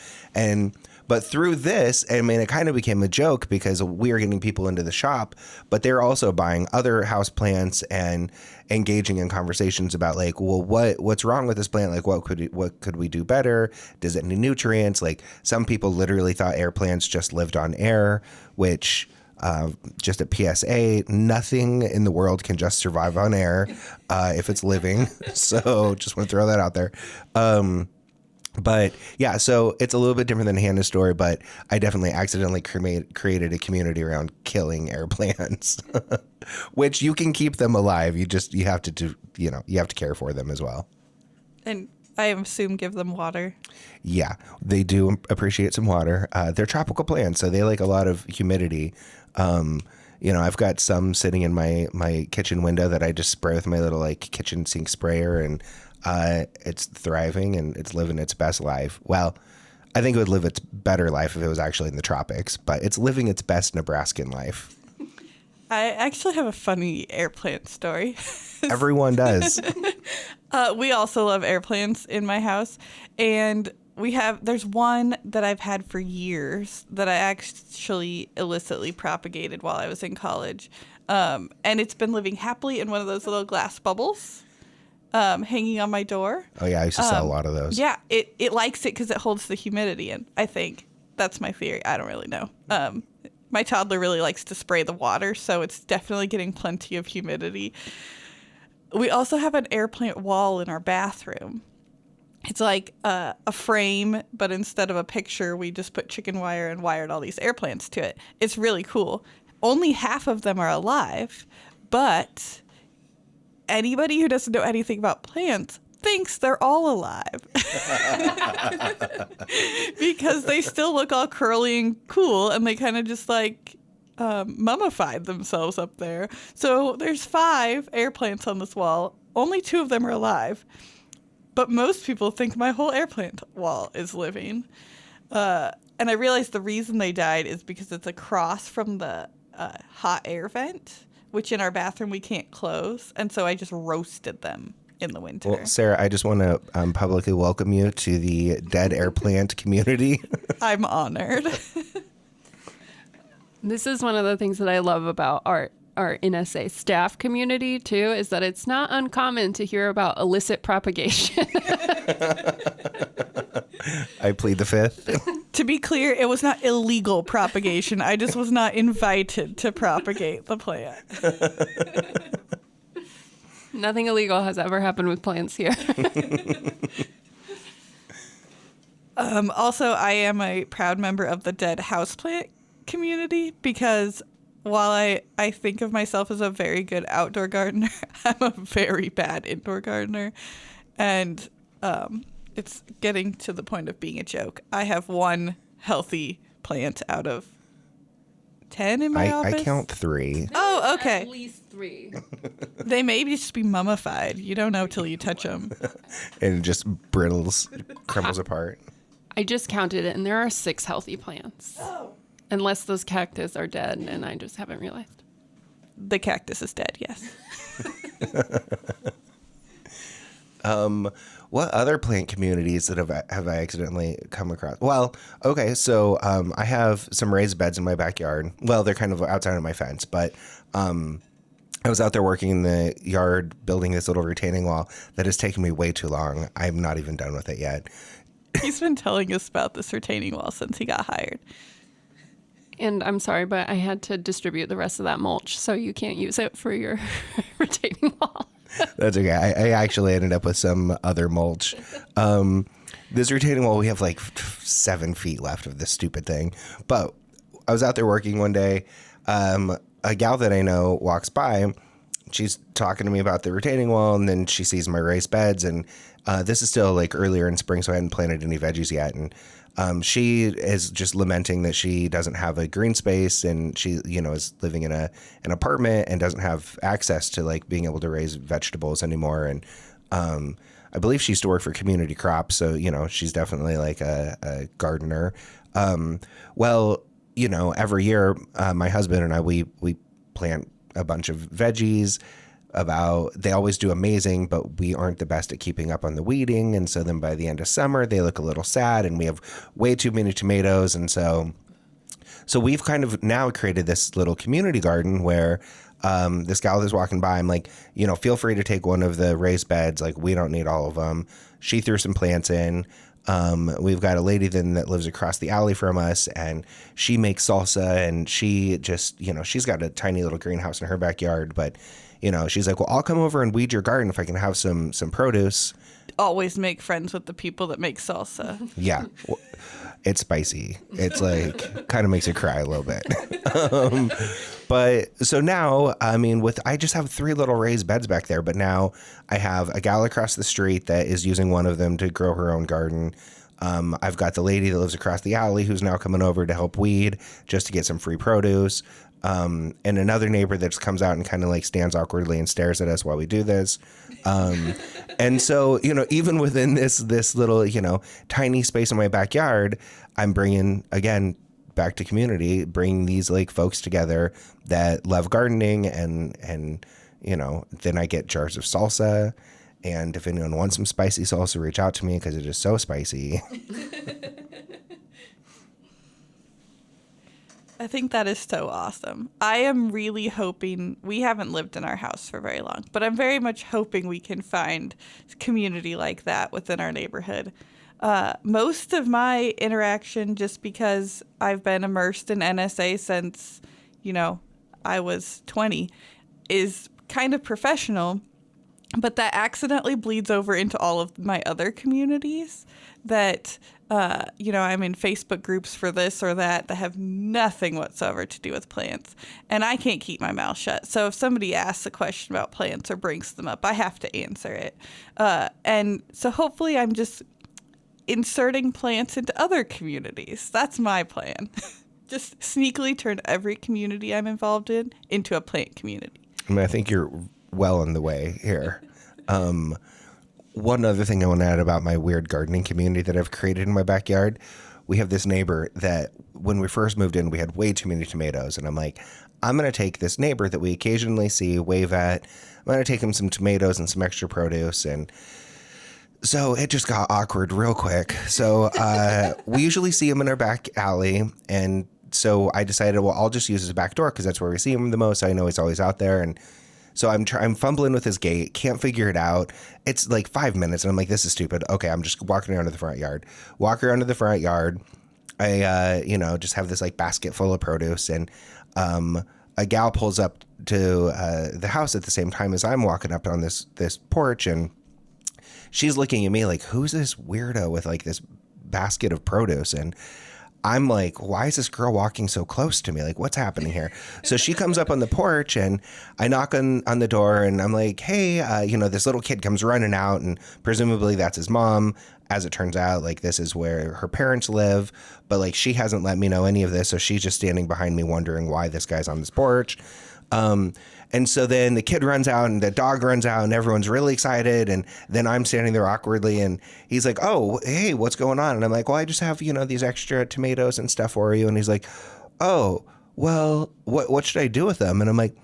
But through this, I mean, it kind of became a joke because we were getting people into the shop, but they're also buying other house plants and engaging in conversations about like, well, what's wrong with this plant? Like, what could we do better? Does it need nutrients? Like, some people literally thought air plants just lived on air, which just a PSA, nothing in the world can just survive on air if it's living. So just want to throw that out there. But yeah, so it's a little bit different than Hannah's story, but I definitely accidentally created a community around killing airplanes, which you can keep them alive. You have to you have to care for them as well. And I assume give them water. Yeah, they do appreciate some water. They're tropical plants, so they like a lot of humidity. I've got some sitting in my kitchen window that I just spray with my little like kitchen sink sprayer, and it's thriving and it's living its best life. Well, I think it would live its better life if it was actually in the tropics, but it's living its best Nebraskan life. I actually have a funny air plant story. Everyone does. We also love airplanes in my house, and there's one that I've had for years that I actually illicitly propagated while I was in college. And it's been living happily in one of those little glass bubbles hanging on my door. Oh, yeah. I used to sell a lot of those. Yeah. It likes it because it holds the humidity in, I think. That's my theory. I don't really know. My toddler really likes to spray the water, so it's definitely getting plenty of humidity. We also have an air plant wall in our bathroom. It's like a frame, but instead of a picture, we just put chicken wire and wired all these air plants to it. It's really cool. Only half of them are alive, but anybody who doesn't know anything about plants thinks they're all alive. Because they still look all curly and cool, and they kind of just like mummified themselves up there. So there's 5 air plants on this wall. Only 2 of them are alive. But most people think my whole air plant wall is living. And I realized the reason they died is because it's across from the hot air vent, which in our bathroom we can't close. And so I just roasted them in the winter. Well, Sarah, I just want to publicly welcome you to the dead air plant community. I'm honored. This is one of the things that I love about our NSA staff community, too, is that it's not uncommon to hear about illicit propagation. I plead the fifth. To be clear, it was not illegal propagation. I just was not invited to propagate the plant. Nothing illegal has ever happened with plants here. Also, I am a proud member of the dead houseplant community because while I think of myself as a very good outdoor gardener, I'm a very bad indoor gardener. And it's getting to the point of being a joke. I have 1 healthy plant out of 10 in my office. I count 3. Oh, okay. At least 3. They may just be mummified. You don't know till you touch them. And it just brittles, crumbles apart. I just counted it, and there are 6 healthy plants. Oh. Unless those cactus are dead, and I just haven't realized. The cactus is dead, yes. What other plant communities that have I accidentally come across? Well, okay, so I have some raised beds in my backyard. Well, they're kind of outside of my fence, but I was out there working in the yard building this little retaining wall that has taken me way too long. I'm not even done with it yet. He's been telling us about this retaining wall since he got hired. And I'm sorry, but I had to distribute the rest of that mulch, so you can't use it for your retaining wall. That's okay. I actually ended up with some other mulch. This retaining wall, we have like 7 feet left of this stupid thing. But I was out there working one day. A gal that I know walks by. She's talking to me about the retaining wall, and then she sees my raised beds. And this is still like earlier in spring, so I hadn't planted any veggies yet. And she is just lamenting that she doesn't have a green space, and she, is living in an apartment and doesn't have access to like being able to raise vegetables anymore. And I believe she used to work for Community Crops, so she's definitely like a gardener. Well, every year, my husband and I, we plant a bunch of veggies. They always do amazing, but we aren't the best at keeping up on the weeding. And so then by the end of summer, they look a little sad and we have way too many tomatoes. And so we've kind of now created this little community garden where this gal that's walking by, I'm like, feel free to take one of the raised beds. Like, we don't need all of them. She threw some plants in. We've got a lady then that lives across the alley from us, and she makes salsa, and she just, she's got a tiny little greenhouse in her backyard, but she's like, well, I'll come over and weed your garden if I can have some produce. Always make friends with the people that make salsa. Yeah. It's spicy. It's like kind of makes you cry a little bit. But so now, I just have 3 little raised beds back there, but now I have a gal across the street that is using one of them to grow her own garden. I've got the lady that lives across the alley who's now coming over to help weed just to get some free produce. And another neighbor that just comes out and kind of like stands awkwardly and stares at us while we do this. And so, even within this little, tiny space in my backyard, I'm bringing, again, back to community, bringing these like folks together that love gardening and then I get jars of salsa. And if anyone wants some spicy salsa, reach out to me because it is so spicy. I think that is so awesome. I am really hoping, we haven't lived in our house for very long, but I'm very much hoping we can find community like that within our neighborhood. Most of my interaction, just because I've been immersed in NSA since, I was 20, is kind of professional, but that accidentally bleeds over into all of my other communities that, I'm in Facebook groups for this or that have nothing whatsoever to do with plants. And I can't keep my mouth shut. So if somebody asks a question about plants or brings them up, I have to answer it. And so hopefully I'm just inserting plants into other communities. That's my plan. Just sneakily turn every community I'm involved in into a plant community. I think you're well on the way here. One other thing I want to add about my weird gardening community that I've created in my backyard, we have this neighbor that when we first moved in, we had way too many tomatoes. And I'm like, I'm going to take this neighbor that we occasionally see, wave at. I'm going to take him some tomatoes and some extra produce. And so it just got awkward real quick. So we usually see him in our back alley. And so I decided, well, I'll just use his back door because that's where we see him the most. I know he's always out there. And so I'm fumbling with his gate, can't figure it out. It's like 5 minutes, and I'm like, this is stupid. Okay, I'm just walking around to the front yard. Walk around to the front yard. I, just have this like basket full of produce, and a gal pulls up to the house at the same time as I'm walking up on this porch, and she's looking at me like, who's this weirdo with like this basket of produce? And I'm like, why is this girl walking so close to me? Like, what's happening here? So she comes up on the porch and I knock on the door and I'm like, hey, this little kid comes running out and presumably that's his mom. As it turns out, like, this is where her parents live, but like, she hasn't let me know any of this. So she's just standing behind me wondering why this guy's on this porch. And so then the kid runs out and the dog runs out and everyone's really excited. And then I'm standing there awkwardly and he's like, oh, hey, what's going on? And I'm like, well, I just have, these extra tomatoes and stuff for you. And he's like, oh, well, what should I do with them? And I'm like,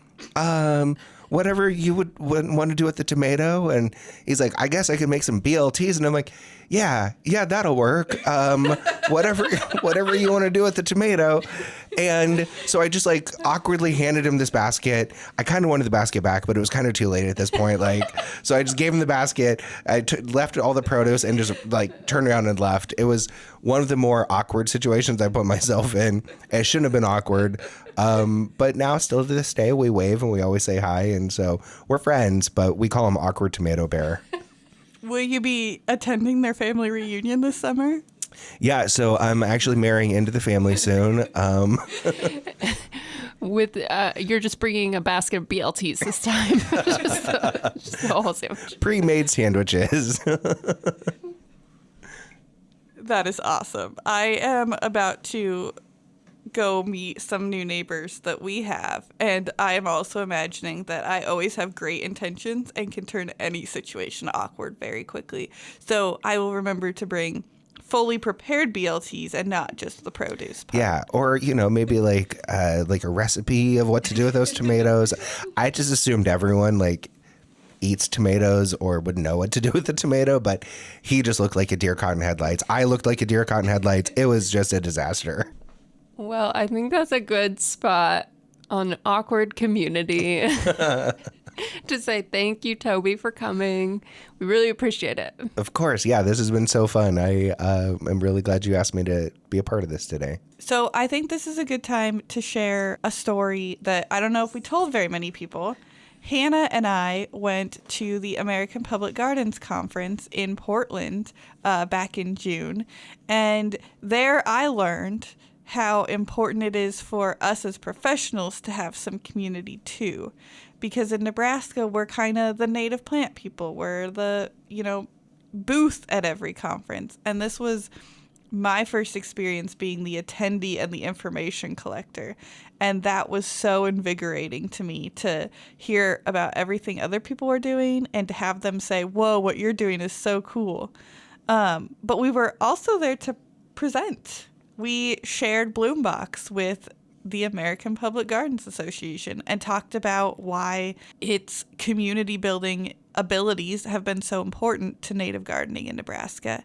whatever you would want to do with the tomato. And he's like, I guess I could make some BLTs. And I'm like, yeah, that'll work. Whatever you want to do with the tomato. And so I just like awkwardly handed him this basket. I kind of wanted the basket back, but it was kind of too late at this point. So I just gave him the basket. I left all the produce and just like turned around and left. It was one of the more awkward situations I put myself in. It shouldn't have been awkward. But now still to this day, we wave and we always say hi. And so we're friends, but we call him Awkward Tomato Bear. Will you be attending their family reunion this summer? Yeah, so I'm actually marrying into the family soon. With you're just bringing a basket of BLTs this time. just the whole sandwich. Pre-made sandwiches. That is awesome. I am about to go meet some new neighbors that we have, and I am also imagining that I always have great intentions and can turn any situation awkward very quickly. So I will remember to bring fully prepared BLTs and not just the produce part. Yeah, or maybe like a recipe of what to do with those tomatoes. I just assumed everyone like eats tomatoes or would know what to do with the tomato, but he just looked like a deer caught in headlights. I looked like a deer caught in headlights. It was just a disaster. Well, I think that's a good spot on Awkward Community to say thank you, Toby, for coming. We really appreciate it. Of course. Yeah, this has been so fun. I am really glad you asked me to be a part of this today. So I think this is a good time to share a story that I don't know if we told very many people. Hannah and I went to the American Public Gardens Conference in Portland back in June. And there I learned how important it is for us as professionals to have some community too. Because in Nebraska, we're kind of the native plant people. We're the, booth at every conference. And this was my first experience being the attendee and the information collector. And that was so invigorating to me to hear about everything other people were doing and to have them say, whoa, what you're doing is so cool. But we were also there to present. We shared Bloom Box with the American Public Gardens Association and talked about why its community building abilities have been so important to native gardening in Nebraska.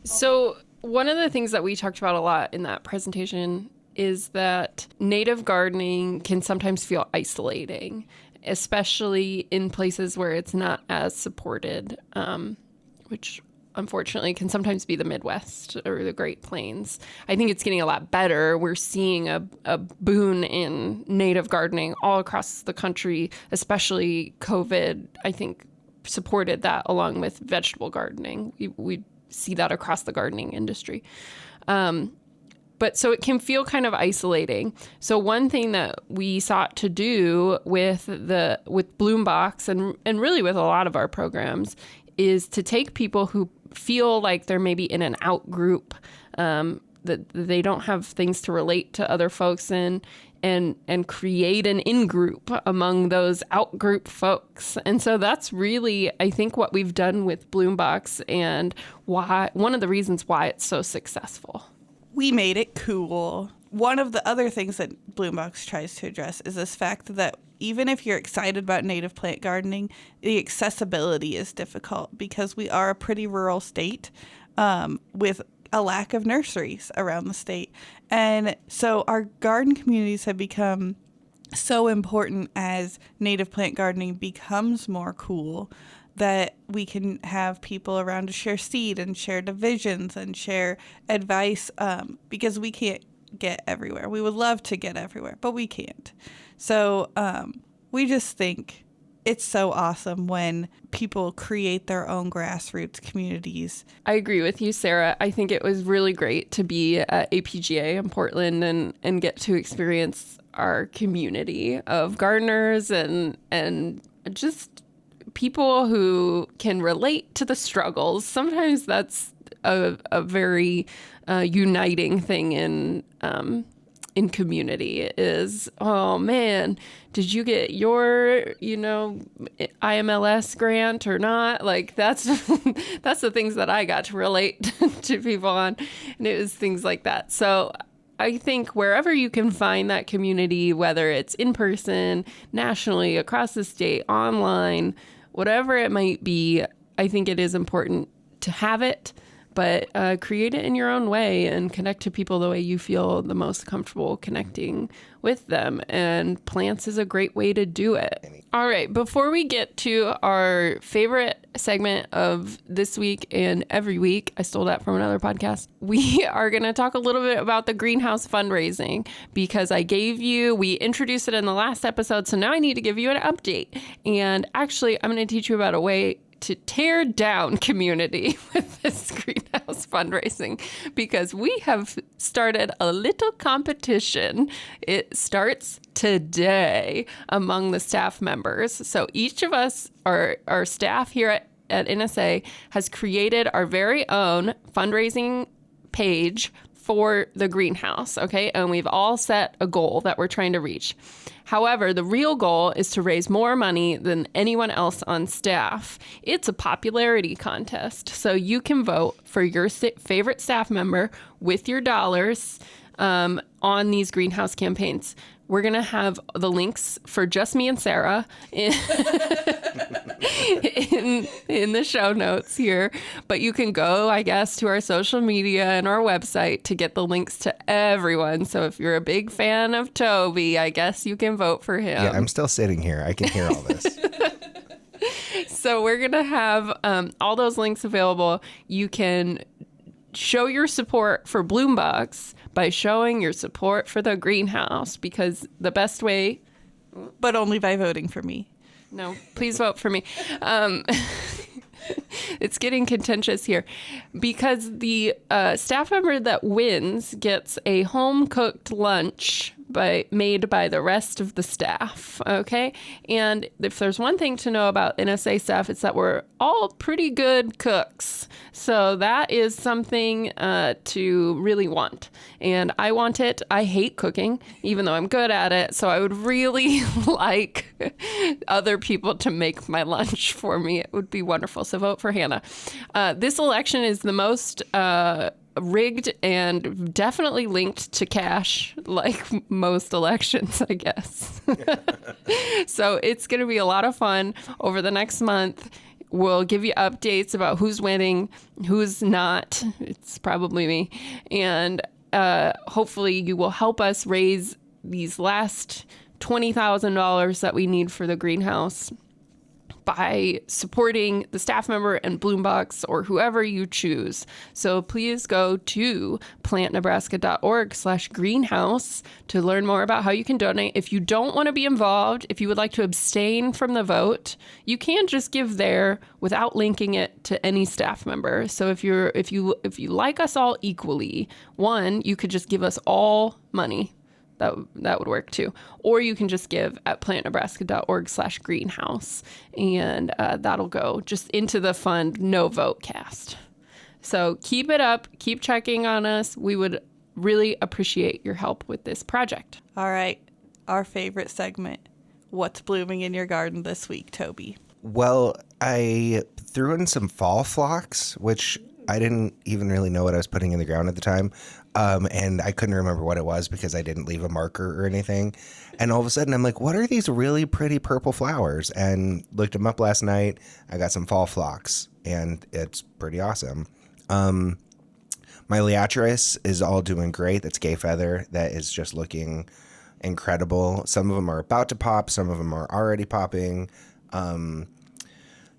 So one of the things that we talked about a lot in that presentation is that native gardening can sometimes feel isolating, especially in places where it's not as supported, which unfortunately can sometimes be the Midwest or the Great Plains. I think it's getting a lot better. We're seeing a boon in native gardening all across the country, especially COVID, I think, supported that along with vegetable gardening. We see that across the gardening industry. But so it can feel kind of isolating. So one thing that we sought to do with Bloom Box and really with a lot of our programs is to take people who feel like they're maybe in an out group, that they don't have things to relate to other folks in, and create an in-group among those out-group folks. And so that's really, I think, what we've done with Bloom Box and why one of the reasons why it's so successful. We made it cool. One of the other things that Bloom Box tries to address is this fact that even if you're excited about native plant gardening, the accessibility is difficult because we are a pretty rural state with a lack of nurseries around the state. And so our garden communities have become so important as native plant gardening becomes more cool, that we can have people around to share seed and share divisions and share advice, because we can't get everywhere. We would love to get everywhere, but we can't. So we just think it's so awesome when people create their own grassroots communities. I agree with you, Sarah. I think it was really great to be at APGA in Portland and get to experience our community of gardeners and just people who can relate to the struggles. Sometimes that's a very uniting thing in community is, oh man, did you get your, IMLS grant or not? Like that's the things that I got to relate to people on. And it was things like that. So I think wherever you can find that community, whether it's in person, nationally, across the state, online, whatever it might be, I think it is important to have it, but create it in your own way and connect to people the way you feel the most comfortable connecting with them. And plants is a great way to do it. All right, before we get to our favorite segment of this week and every week, I stole that from another podcast, we are going to talk a little bit about the greenhouse fundraising, because we introduced it in the last episode, so now I need to give you an update. And actually, I'm going to teach you about a way to tear down community with this greenhouse fundraising, because we have started a little competition. It starts today among the staff members. So each of us, our staff here at NSA, has created our very own fundraising page for the greenhouse, okay? And we've all set a goal that we're trying to reach. However, the real goal is to raise more money than anyone else on staff. It's a popularity contest. So you can vote for your favorite staff member with your dollars on these greenhouse campaigns. We're going to have the links for just me and Sarah in the show notes here. But you can go, I guess, to our social media and our website to get the links to everyone. So if you're a big fan of Toby, I guess you can vote for him. Yeah, I'm still sitting here. I can hear all this. So we're going to have all those links available. You can show your support for Bloombox by showing your support for the greenhouse, because the best way... But only by voting for me. No, please vote for me. It's getting contentious here, because the staff member that wins gets a home-cooked lunch made by the rest of the staff, okay? And if there's one thing to know about NSA staff, it's that we're all pretty good cooks. So that is something to really want. And I want it. I hate cooking, even though I'm good at it. So I would really like other people to make my lunch for me. It would be wonderful. So vote for Hannah. This election is the most... rigged and definitely linked to cash, like most elections, I guess. So it's going to be a lot of fun over the next month. We'll give you updates about who's winning, who's not. It's probably me. And hopefully you will help us raise these last $20,000 that we need for the greenhouse by supporting the staff member and Bloombox or whoever you choose. So please go to plantnebraska.org/greenhouse to learn more about how you can donate. If you don't want to be involved, if you would like to abstain from the vote, you can just give there without linking it to any staff member. So if you like us all equally, one, you could just give us all money. That would work too. Or you can just give at plantnebraska.org/greenhouse, and that'll go just into the fund no vote cast. So keep it up. Keep checking on us. We would really appreciate your help with this project. All right. Our favorite segment. What's blooming in your garden this week, Toby? Well, I threw in some fall phlox, which I didn't even really know what I was putting in the ground at the time. And I couldn't remember what it was because I didn't leave a marker or anything. And all of a sudden I'm like, what are these really pretty purple flowers? And looked them up last night. I got some fall phlox and it's pretty awesome. My liatris is all doing great. That's gay feather. That is just looking incredible. Some of them are about to pop. Some of them are already popping.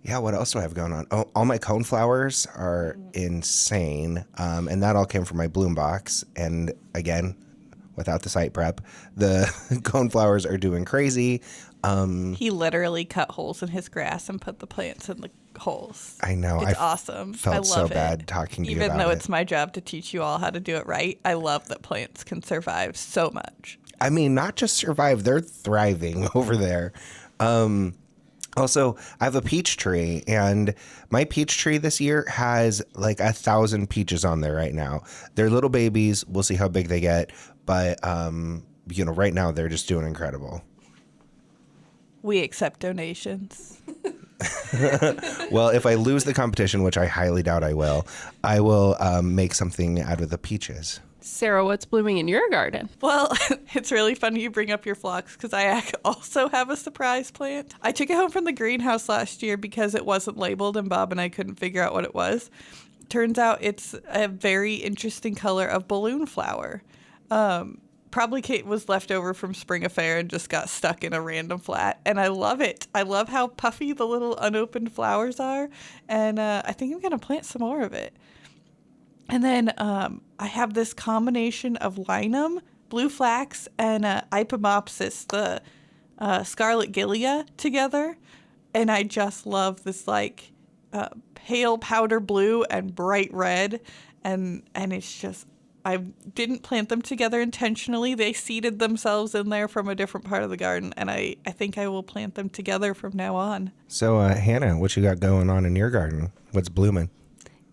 Yeah, what else do I have going on? Oh, all my coneflowers are insane. And that all came from my bloom box. And again, without the site prep, the coneflowers are doing crazy. He literally cut holes in his grass and put the plants in the holes. I know. It's awesome. Felt I love so it. bad talking to you Even about though it. it's my job to teach you all how to do it right, I love that plants can survive so much. I mean, not just survive, they're thriving over there. Also, I have a peach tree, and my peach tree this year has like 1,000 peaches on there right now. They're little babies. We'll see how big they get. But, right now they're just doing incredible. We accept donations. Well, if I lose the competition, which I highly doubt I will make something out of the peaches. Sarah, what's blooming in your garden? Well, it's really funny you bring up your phlox because I also have a surprise plant. I took it home from the greenhouse last year because it wasn't labeled and Bob and I couldn't figure out what it was. Turns out it's a very interesting color of balloon flower. Probably Kate was left over from Spring Affair and just got stuck in a random flat. And I love it. I love how puffy the little unopened flowers are. And I think I'm going to plant some more of it. And then I have this combination of linum, blue flax, and Ipomopsis, the scarlet gilia, together. And I just love this pale powder blue and bright red. And it's just, I didn't plant them together intentionally. They seeded themselves in there from a different part of the garden. And I think I will plant them together from now on. So, Hannah, what you got going on in your garden? What's blooming?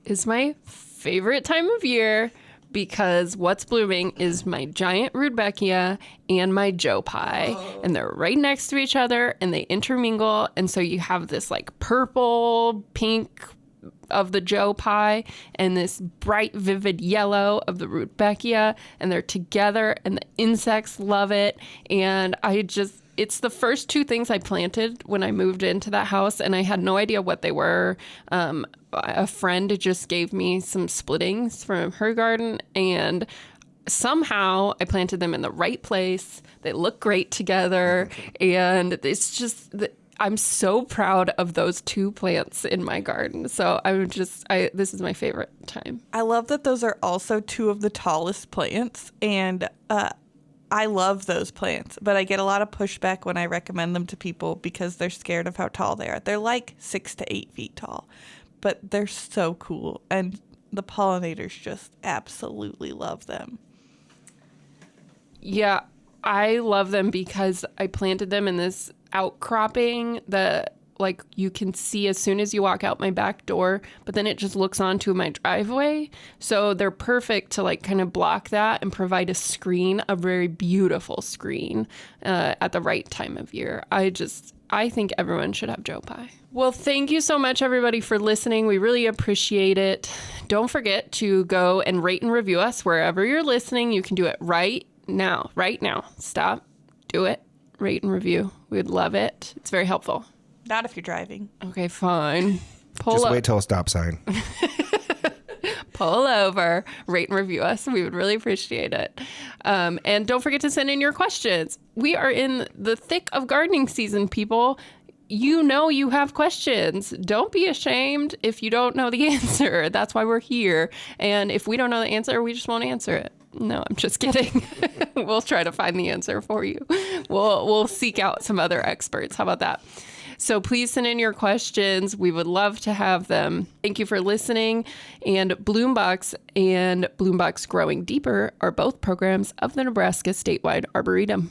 It's my favorite time of year, because what's blooming is my giant rudbeckia and my joe pie. And they're right next to each other and they intermingle. And so you have this like purple, pink of the joe pie and this bright, vivid yellow of the rudbeckia. And they're together and the insects love it. And it's the first two things I planted when I moved into that house, and I had no idea what they were. A friend just gave me some splittings from her garden, and somehow I planted them in the right place. They look great together, and it's just... I'm so proud of those two plants in my garden. So this is my favorite time. I love that those are also two of the tallest plants, and I love those plants, but I get a lot of pushback when I recommend them to people because they're scared of how tall they are. They're like 6 to 8 feet tall, but they're so cool, and the pollinators just absolutely love them. Yeah, I love them because I planted them in this outcropping that like you can see as soon as you walk out my back door, but then it just looks onto my driveway. So they're perfect to like kind of block that and provide a screen, a very beautiful screen at the right time of year. I think everyone should have joe pie. Well, thank you so much, everybody, for listening. We really appreciate it. Don't forget to go and rate and review us wherever you're listening. You can do it right now. Stop. Do it. Rate and review. We'd love it. It's very helpful. Not if you're driving. Okay, fine. Just wait till a stop sign. Pull over, rate and review us. We would really appreciate it. And don't forget to send in your questions. We are in the thick of gardening season, people. You know you have questions. Don't be ashamed if you don't know the answer. That's why we're here. And if we don't know the answer, we just won't answer it. No, I'm just kidding. We'll try to find the answer for you. We'll seek out some other experts. How about that? So please send in your questions. We would love to have them. Thank you for listening. And Bloombox and Bloombox Growing Deeper are both programs of the Nebraska Statewide Arboretum.